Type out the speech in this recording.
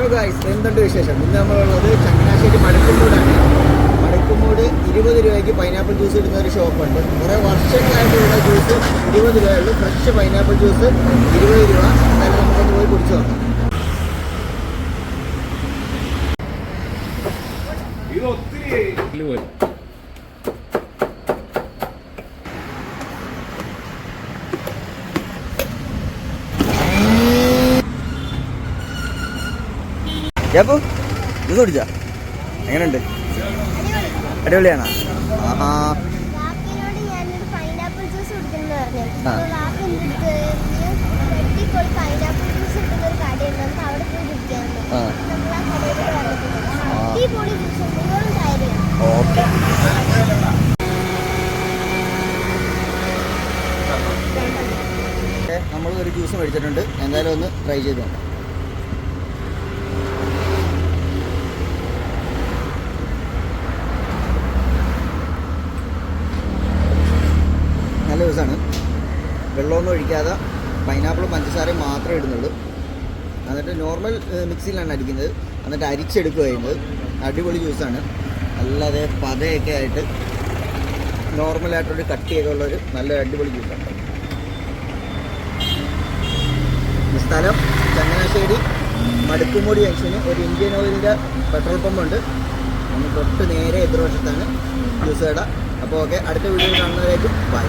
Hello guys, എന്തുണ്ട് വിശേഷം? ഇന്ന് നമ്മളുള്ളത് ചങ്ങനാശ്ശേരി മടക്കുമൂടാണ്. മടക്കുമൂട് 20 രൂപയ്ക്ക് പൈനാപ്പിൾ ജ്യൂസ് ഇടുന്ന ഒരു ഷോപ്പുണ്ട്. കുറേ വർഷങ്ങളായിട്ടുള്ള ജ്യൂസ് 20 രൂപയുള്ളൂ. ഫ്രഷ് പൈനാപ്പിൾ ജ്യൂസ് 20 രൂപ. എന്നാലും നമുക്കൊന്ന് പോയി കുടിച്ചു നോക്കാം. ജാപ്പു ജ്യൂസ് കുടിച്ചാ എങ്ങനെയുണ്ട്? അടിപൊളിയാണോ? ആഹാ. ഓക്കെ, നമ്മൾ ഒരു ജ്യൂസ് മേടിച്ചിട്ടുണ്ട്. എന്തായാലും ഒന്ന് ട്രൈ ചെയ്ത് നോക്കാം. നല്ല ജ്യൂസാണ്. വെള്ളമൊന്നും ഒഴിക്കാതെ പൈനാപ്പിളും പഞ്ചസാരയും മാത്രമേ ഇടുന്നുള്ളൂ. എന്നിട്ട് നോർമൽ മിക്സിയിലാണ് അടിക്കുന്നത്. എന്നിട്ട് അരിച്ചെടുക്കുക ചെയ്യുന്നത്. അടിപൊളി ജ്യൂസാണ്. അല്ലാതെ പതയൊക്കെ ആയിട്ട് നോർമലായിട്ടൊരു കട്ടിയൊക്കെ ഉള്ളൊരു നല്ല അടിപൊളി ജ്യൂസാണ്. സ്ഥലം ചങ്ങനാശ്ശേരി മടക്കുമൂടി ജംഗ്ഷന് ഒരു ഇന്ത്യൻ ഓയിലിൻ്റെ പെട്രോൾ പമ്പുണ്ട്. ഒന്ന് തൊട്ട് നേരെ എതിർവശത്താണ് ജ്യൂസ് കട. അപ്പോൾ ഓക്കെ, അടുത്ത വീഡിയോ കാണുന്നവരേക്കും ബൈ.